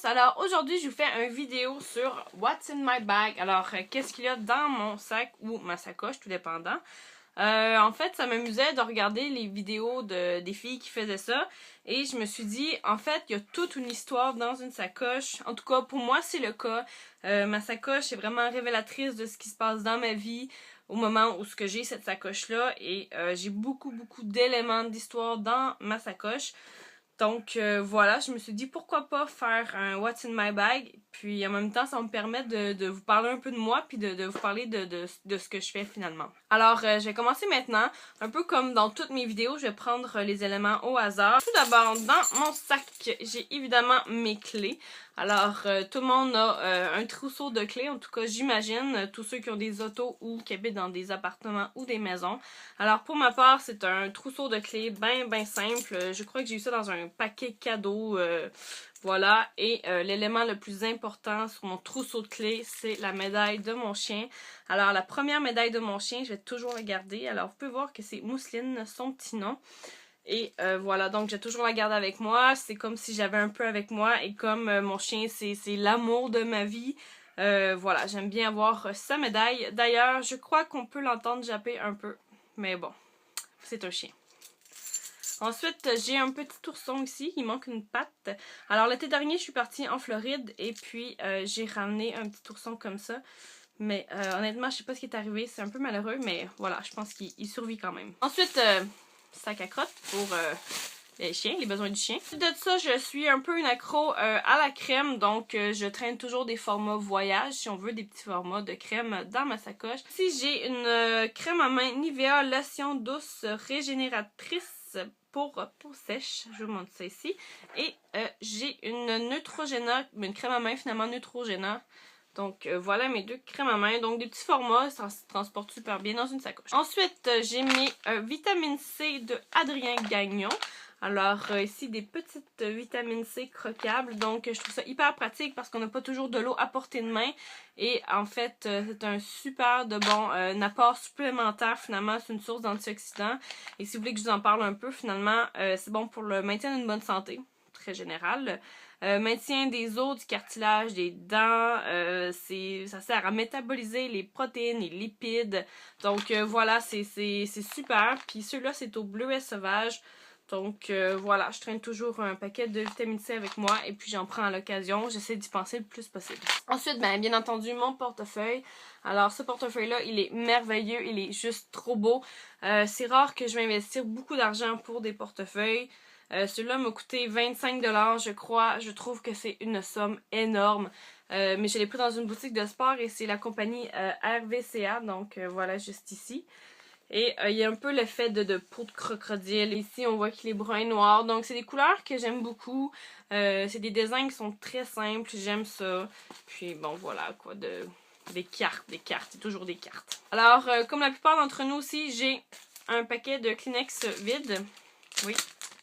Alors aujourd'hui je vous fais une vidéo sur What's in my bag. Alors qu'est-ce qu'il y a dans mon sac ou ma sacoche, tout dépendant. En fait ça m'amusait de regarder les vidéos des filles qui faisaient ça. Et je me suis dit, en fait il y a toute une histoire dans une sacoche. En tout cas pour moi c'est le cas. Ma sacoche est vraiment révélatrice de ce qui se passe dans ma vie au moment où j'ai cette sacoche là. Et j'ai beaucoup d'éléments d'histoire dans ma sacoche. Donc voilà, je me suis dit pourquoi pas faire un What's in my bag, puis en même temps ça va me permettre de vous parler un peu de moi, puis de vous parler de ce que je fais finalement. Alors je vais commencer maintenant, un peu comme dans toutes mes vidéos, je vais prendre les éléments au hasard. Tout d'abord, dans mon sac, j'ai évidemment mes clés. Alors tout le monde a un trousseau de clés, en tout cas j'imagine, tous ceux qui ont des autos ou qui habitent dans des appartements ou des maisons. Alors pour ma part, c'est un trousseau de clés bien simple, je crois que j'ai eu ça dans un paquet cadeau, voilà. Et l'élément le plus important sur mon trousseau de clés, c'est la médaille de mon chien. Alors la première médaille de mon chien, je vais toujours la garder. Alors vous pouvez voir que c'est Mousseline, son petit nom. Et voilà, donc j'ai toujours la garder avec moi. C'est comme si j'avais un peu avec moi. Et comme mon chien, c'est l'amour de ma vie. Voilà, j'aime bien avoir sa médaille. D'ailleurs, je crois qu'on peut l'entendre japper un peu. Mais bon, c'est un chien. Ensuite, j'ai un petit ourson ici, il manque une patte. Alors l'été dernier, je suis partie en Floride et puis j'ai ramené un petit ourson comme ça. Mais honnêtement, je sais pas ce qui est arrivé, c'est un peu malheureux, mais voilà, je pense qu'il survit quand même. Ensuite, sac à crotte pour les chiens, les besoins du chien. Ensuite de ça, je suis un peu une accro à la crème, donc je traîne toujours des formats voyage, si on veut, des petits formats de crème dans ma sacoche. Ici, j'ai une crème à main Nivea lotion douce régénératrice pour peau sèche, je vous montre ça ici. Et j'ai une Neutrogena, une crème à main finalement Neutrogena. Donc voilà mes deux crèmes à main. Donc des petits formats, ça se transporte super bien dans une sacoche. Ensuite, j'ai mes vitamines C de Adrien Gagnon. Alors ici des petites vitamines C croquables, donc je trouve ça hyper pratique parce qu'on n'a pas toujours de l'eau à portée de main et en fait c'est un super de bon apport supplémentaire finalement, c'est une source d'antioxydants et si vous voulez que je vous en parle un peu finalement, c'est bon pour le maintien d'une bonne santé, très général. Maintien des os, du cartilage, des dents, ça sert à métaboliser les protéines, les lipides, donc voilà, c'est super, puis ceux-là c'est au bleuet sauvage. Donc voilà, je traîne toujours un paquet de vitamine C avec moi et puis j'en prends à l'occasion. J'essaie d'y penser le plus possible. Ensuite, bien entendu, mon portefeuille. Alors ce portefeuille-là, il est merveilleux, il est juste trop beau. C'est rare que je vais investir beaucoup d'argent pour des portefeuilles. Celui-là m'a coûté 25 $, je crois. Je trouve que c'est une somme énorme. Mais je l'ai pris dans une boutique de sport et c'est la compagnie RVCA, donc voilà, juste ici. Et il y a un peu l'effet de peau de crocodile. Ici, on voit qu'il est brun et noir. Donc, c'est des couleurs que j'aime beaucoup. C'est des designs qui sont très simples. J'aime ça. Puis, bon, voilà, quoi, des cartes. C'est toujours des cartes. Alors, comme la plupart d'entre nous aussi, j'ai un paquet de Kleenex vides. Oui,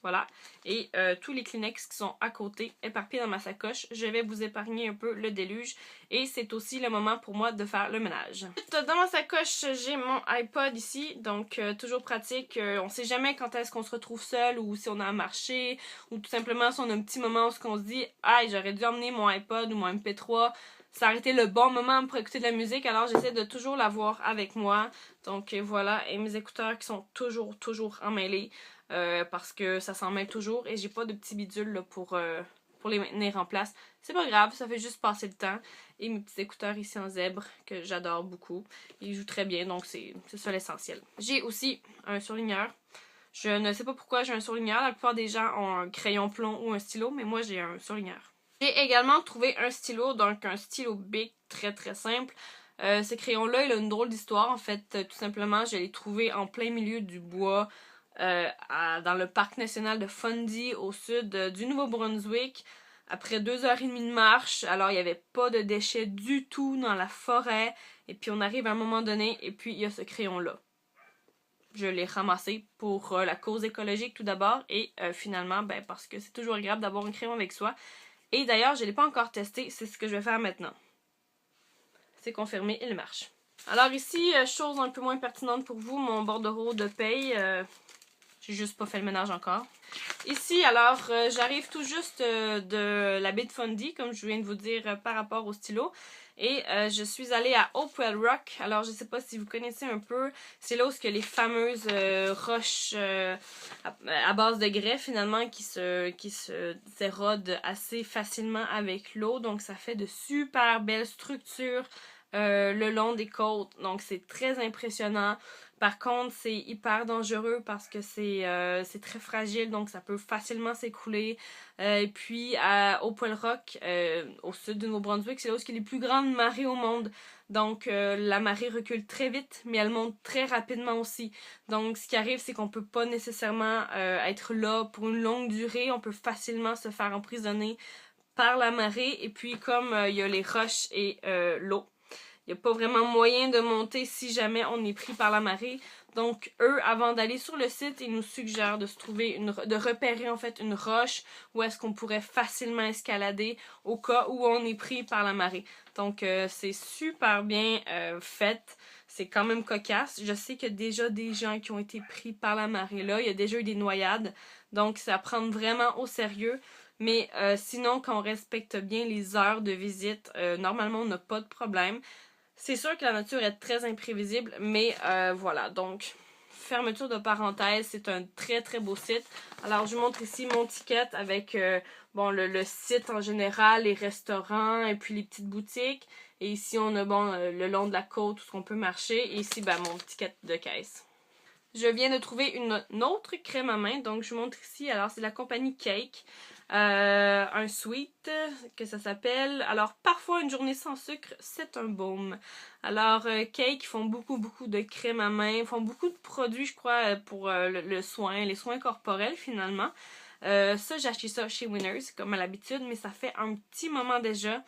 voilà. Et tous les Kleenex qui sont à côté, éparpillés dans ma sacoche. Je vais vous épargner un peu le déluge. Et c'est aussi le moment pour moi de faire le ménage. Dans ma sacoche, j'ai mon iPod ici. Donc, toujours pratique. On sait jamais quand est-ce qu'on se retrouve seul ou si on a à marcher. Ou tout simplement si on a un petit moment où on se dit « Ah, j'aurais dû emmener mon iPod ou mon MP3. » Ça aurait été le bon moment pour écouter de la musique. Alors, j'essaie de toujours l'avoir avec moi. Donc, voilà. Et mes écouteurs qui sont toujours emmêlés. Parce que ça s'en mêle toujours et j'ai pas de petits bidules là, pour les maintenir en place. C'est pas grave, ça fait juste passer le temps. Et mes petits écouteurs ici en zèbre que j'adore beaucoup. Ils jouent très bien, donc c'est ça l'essentiel. J'ai aussi un surligneur. Je ne sais pas pourquoi j'ai un surligneur. La plupart des gens ont un crayon plomb ou un stylo, mais moi j'ai un surligneur. J'ai également trouvé un stylo, donc un stylo Bic très simple. Ce crayon-là, il a une drôle d'histoire. En fait, tout simplement, je l'ai trouvé en plein milieu du bois. Dans le parc national de Fundy au sud du Nouveau-Brunswick après 2h30 de marche. Alors il n'y avait pas de déchets du tout dans la forêt et puis on arrive à un moment donné et puis il y a ce crayon là. Je l'ai ramassé pour la cause écologique tout d'abord et finalement parce que c'est toujours agréable d'avoir un crayon avec soi. Et d'ailleurs je ne l'ai pas encore testé, c'est ce que je vais faire maintenant. C'est confirmé, il marche. Alors ici, chose un peu moins pertinente pour vous, mon bordereau de paye. J'ai juste pas fait le ménage encore. Ici, alors, j'arrive tout juste de la baie de Fundy, comme je viens de vous dire par rapport au stylo. Et je suis allée à Hopewell Rock. Alors, je sais pas si vous connaissez un peu. C'est là où il y a les fameuses roches à base de grès, finalement, qui s'érodent assez facilement avec l'eau. Donc, ça fait de super belles structures le long des côtes. Donc, c'est très impressionnant. Par contre, c'est hyper dangereux parce que c'est très fragile, donc ça peut facilement s'écrouler. Et puis, à Hopewell Rock, au sud du Nouveau-Brunswick, c'est là où il y a les plus grandes marées au monde. Donc, la marée recule très vite, mais elle monte très rapidement aussi. Donc, ce qui arrive, c'est qu'on peut pas nécessairement être là pour une longue durée. On peut facilement se faire emprisonner par la marée. Et puis, comme il y a les roches et l'eau, il n'y a pas vraiment moyen de monter si jamais on est pris par la marée. Donc, eux, avant d'aller sur le site, ils nous suggèrent de se trouver de repérer en fait une roche où est-ce qu'on pourrait facilement escalader au cas où on est pris par la marée. Donc, c'est super bien fait. C'est quand même cocasse. Je sais qu'il y a déjà des gens qui ont été pris par la marée là. Il y a déjà eu des noyades. Donc, c'est à prendre vraiment au sérieux. Mais sinon, quand on respecte bien les heures de visite, normalement, on n'a pas de problème. C'est sûr que la nature est très imprévisible, mais voilà, donc fermeture de parenthèse, c'est un très très beau site. Alors je vous montre ici mon ticket avec bon le site en général, les restaurants et puis les petites boutiques. Et ici on a bon le long de la côte où on peut marcher. Et ici ben, mon ticket de caisse. Je viens de trouver une autre crème à main, donc je vous montre ici. Alors c'est la compagnie Cake. Un sweet que ça s'appelle. Alors parfois une journée sans sucre, c'est un baume. Alors Cake font beaucoup de crème à main, ils font beaucoup de produits je crois pour le soin, les soins corporels finalement. Ça j'ai acheté ça chez Winners comme à l'habitude, mais ça fait un petit moment déjà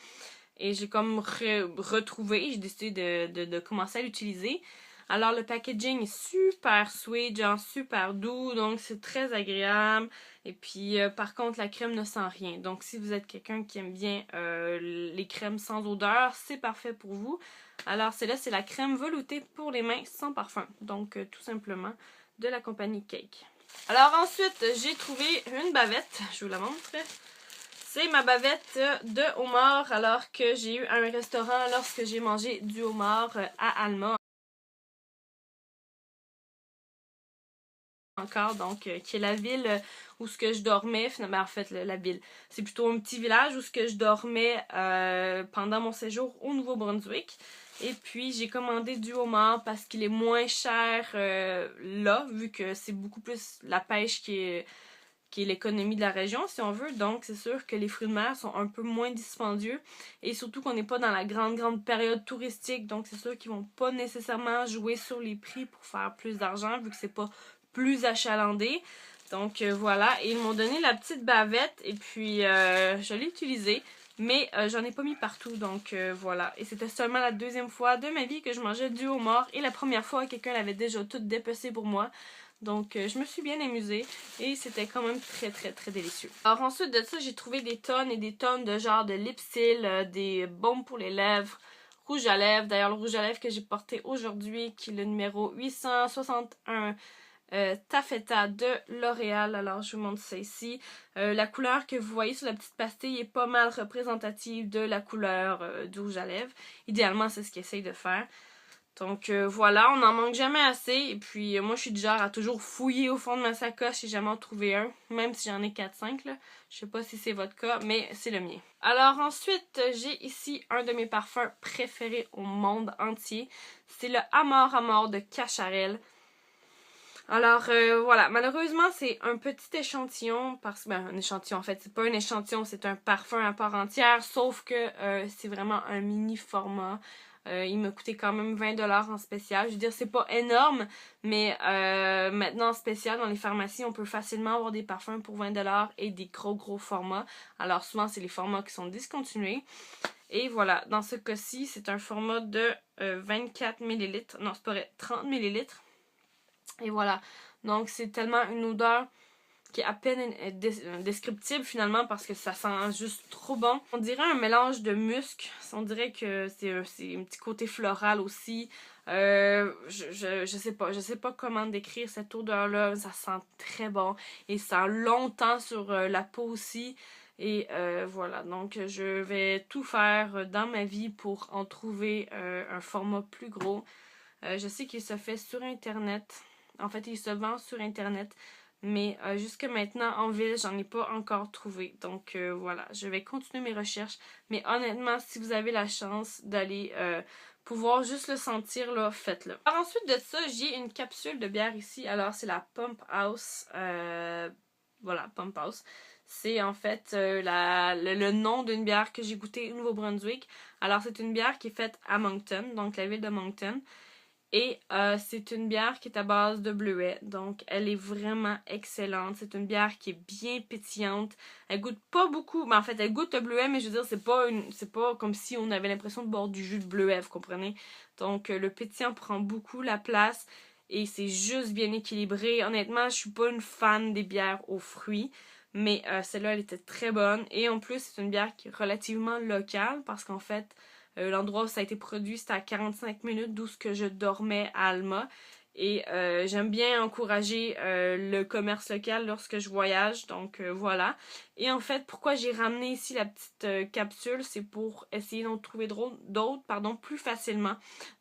et j'ai comme retrouvé, j'ai décidé de commencer à l'utiliser. Alors le packaging est super sweet, genre super doux, donc c'est très agréable. Et puis par contre la crème ne sent rien. Donc si vous êtes quelqu'un qui aime bien les crèmes sans odeur, c'est parfait pour vous. Alors celle-là c'est la crème veloutée pour les mains sans parfum. Donc tout simplement de la compagnie Cake. Alors ensuite j'ai trouvé une bavette, je vous la montre. C'est ma bavette de homard alors que j'ai eu un restaurant lorsque j'ai mangé du homard à Alma. Encore, donc qui est la ville où ce que je dormais, finalement en fait la ville, c'est plutôt un petit village où ce que je dormais pendant mon séjour au Nouveau-Brunswick. Et puis j'ai commandé du homard parce qu'il est moins cher là, vu que c'est beaucoup plus la pêche qui est l'économie de la région, si on veut. Donc, c'est sûr que les fruits de mer sont un peu moins dispendieux. Et surtout qu'on n'est pas dans la grande période touristique. Donc, c'est sûr qu'ils vont pas nécessairement jouer sur les prix pour faire plus d'argent, vu que c'est pas plus achalandé. Donc, voilà. Et ils m'ont donné la petite bavette. Et puis, je l'ai utilisée. Mais j'en ai pas mis partout, donc voilà. Et c'était seulement la deuxième fois de ma vie que je mangeais du homard. Et la première fois, quelqu'un l'avait déjà tout dépecé pour moi. Donc je me suis bien amusée et c'était quand même très délicieux. Alors ensuite de ça, j'ai trouvé des tonnes et des tonnes de genre de lip-seal, des baumes pour les lèvres, rouge à lèvres. D'ailleurs le rouge à lèvres que j'ai porté aujourd'hui, qui est le numéro 861 Taffeta de L'Oréal. Alors je vous montre ça ici. La couleur que vous voyez sur la petite pastille est pas mal représentative de la couleur du rouge à lèvres. Idéalement c'est ce qu'ils essayent de faire. Donc voilà, on n'en manque jamais assez. Et puis moi je suis du genre à toujours fouiller au fond de ma sacoche si jamais en trouver un. Même si j'en ai 4-5 là. Je sais pas si c'est votre cas, mais c'est le mien. Alors ensuite, j'ai ici un de mes parfums préférés au monde entier. C'est le Amor de Cacharel. Alors voilà, malheureusement c'est un petit échantillon, parce que ben, un échantillon en fait, c'est pas un échantillon, c'est un parfum à part entière, sauf que c'est vraiment un mini format. Il m'a coûté quand même 20$ en spécial. Je veux dire, c'est pas énorme, mais maintenant en spécial dans les pharmacies, on peut facilement avoir des parfums pour 20$ et des gros formats. Alors souvent c'est les formats qui sont discontinués. Et voilà, dans ce cas-ci, c'est un format de 24 ml. Non, c'est pas vrai, 30 ml. Et voilà, donc c'est tellement une odeur qui est à peine descriptible finalement parce que ça sent juste trop bon. On dirait un mélange de musc, on dirait que c'est un petit côté floral aussi. Je sais pas comment décrire cette odeur-là. Ça sent très bon et ça sent longtemps sur la peau aussi. Et voilà, donc je vais tout faire dans ma vie pour en trouver un format plus gros. Je sais qu'il se fait sur Internet. En fait, il se vend sur Internet. Mais jusque maintenant, en ville, j'en ai pas encore trouvé. Donc voilà, je vais continuer mes recherches. Mais honnêtement, si vous avez la chance d'aller pouvoir juste le sentir, là, faites-le. Alors ensuite de ça, j'ai une capsule de bière ici. Alors c'est la Pump House. Voilà, Pump House. C'est en fait le nom d'une bière que j'ai goûtée au Nouveau-Brunswick. Alors c'est une bière qui est faite à Moncton, donc la ville de Moncton. Et c'est une bière qui est à base de bleuet, donc elle est vraiment excellente. C'est une bière qui est bien pétillante. Elle goûte pas beaucoup, mais en fait elle goûte le bleuet, mais je veux dire c'est pas comme si on avait l'impression de boire du jus de bleuet, vous comprenez? Donc le pétillant prend beaucoup la place et c'est juste bien équilibré. Honnêtement, je suis pas une fan des bières aux fruits, mais celle-là elle était très bonne. Et en plus c'est une bière qui est relativement locale parce qu'en fait l'endroit où ça a été produit, c'était à 45 minutes d'où ce que je dormais à Alma. Et j'aime bien encourager le commerce local lorsque je voyage, donc voilà. Et en fait, pourquoi j'ai ramené ici la petite capsule, c'est pour essayer d'en trouver d'autres, plus facilement.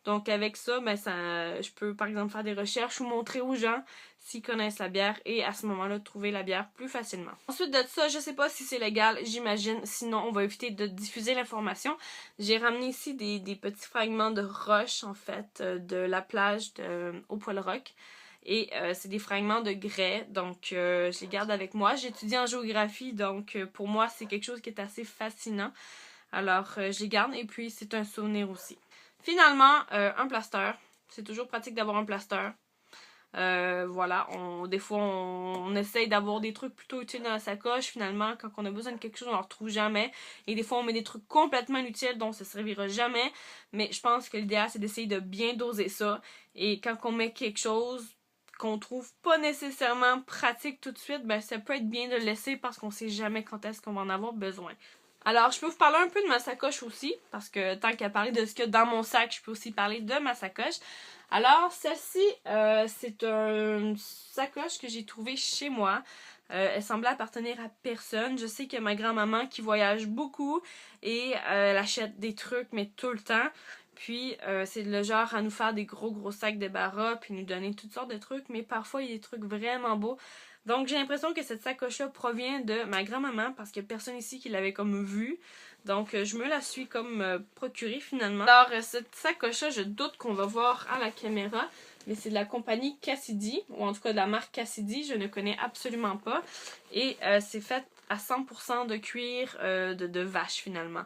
Donc avec ça, ben je peux par exemple faire des recherches ou montrer aux gens s'ils connaissent la bière et à ce moment-là trouver la bière plus facilement. Ensuite de ça, je sais pas si c'est légal, j'imagine, sinon on va éviter de diffuser l'information. J'ai ramené ici des petits fragments de roche en fait de la plage au Poil-Rock. Et c'est des fragments de grès, donc je les garde avec moi. J'étudie en géographie, donc pour moi c'est quelque chose qui est assez fascinant. Alors je les garde et puis c'est un souvenir aussi. Finalement, un plaster. C'est toujours pratique d'avoir un plaster. Voilà, des fois on essaye d'avoir des trucs plutôt utiles dans la sacoche. Finalement, quand on a besoin de quelque chose, on ne le retrouve jamais. Et des fois, on met des trucs complètement inutiles dont ça ne servira jamais. Mais je pense que l'idéal, c'est d'essayer de bien doser ça. Et quand on met quelque chose qu'on trouve pas nécessairement pratique tout de suite, ben ça peut être bien de le laisser parce qu'on sait jamais quand est-ce qu'on va en avoir besoin. Alors, je peux vous parler un peu de ma sacoche aussi, parce que tant qu'à parler de ce qu'il y a dans mon sac, je peux aussi parler de ma sacoche. Alors, celle-ci, c'est une sacoche que j'ai trouvée chez moi. Elle semblait appartenir à personne. Je sais que ma grand-maman qui voyage beaucoup et elle achète des trucs, mais tout le temps. Puis, c'est le genre à nous faire des gros sacs de débarras, puis nous donner toutes sortes de trucs, mais parfois, il y a des trucs vraiment beaux. Donc, j'ai l'impression que cette sacoche-là provient de ma grand-maman parce qu'il n'y a personne ici qui l'avait comme vue. Donc, je me la suis comme procurée finalement. Alors, cette sacoche-là, je doute qu'on va voir à la caméra, mais c'est de la compagnie Cassidy, ou en tout cas de la marque Cassidy, je ne connais absolument pas. Et c'est fait à 100% de cuir de vache finalement.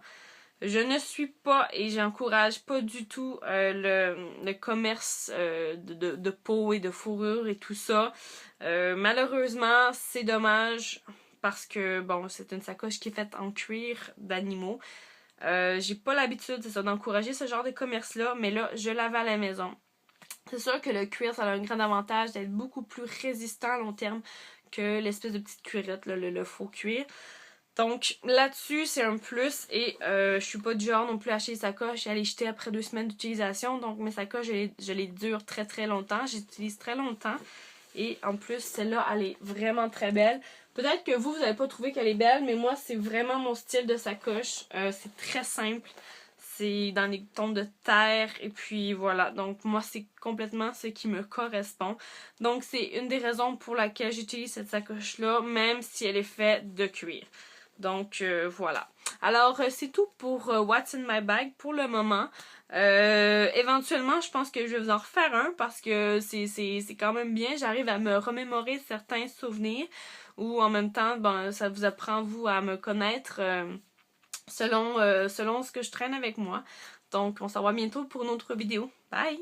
Je ne suis pas et j'encourage pas du tout le commerce de peau et de fourrure et tout ça. Malheureusement, c'est dommage parce que, bon, c'est une sacoche qui est faite en cuir d'animaux. J'ai pas l'habitude, c'est ça, d'encourager ce genre de commerce-là, mais là, je l'avais à la maison. C'est sûr que le cuir, ça a un grand avantage d'être beaucoup plus résistant à long terme que l'espèce de petite cuirette, le faux cuir. Donc là-dessus, c'est un plus et je suis pas du genre non plus à acheter des sacoches et à les jeter après 2 semaines d'utilisation. Donc mes sacoches, je les dure très longtemps. J'utilise très longtemps. Et en plus, celle-là, elle est vraiment très belle. Peut-être que vous n'avez pas trouvé qu'elle est belle, mais moi, c'est vraiment mon style de sacoche. C'est très simple. C'est dans les tons de terre. Et puis voilà. Donc moi, c'est complètement ce qui me correspond. Donc c'est une des raisons pour laquelle j'utilise cette sacoche-là, même si elle est faite de cuir. Donc voilà. Alors c'est tout pour What's in my bag pour le moment. Éventuellement je pense que je vais vous en refaire un parce que c'est quand même bien. J'arrive à me remémorer certains souvenirs ou en même temps ben, ça vous apprend vous à me connaître selon ce que je traîne avec moi. Donc on se revoit bientôt pour une autre vidéo. Bye!